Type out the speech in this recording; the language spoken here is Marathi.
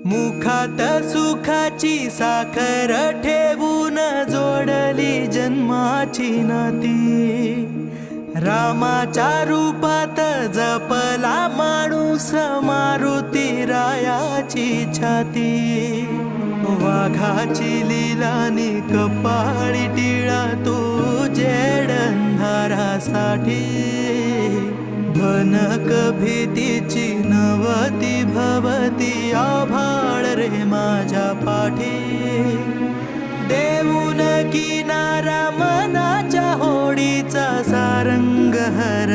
मुखात सुखाची साखर ठेवून जोडली जन्माची नाती। रामाच्या रूपात जपला माणूस मारुती रायाची छाती। वाघाची लीलानी कपाळी टिळा तू जेड अंधारासाठी। भनक भीतीची नवती भवती आभाळ रे माझ्या पाठी। देऊन किनारा मनाच्या होडीचा सारंग हर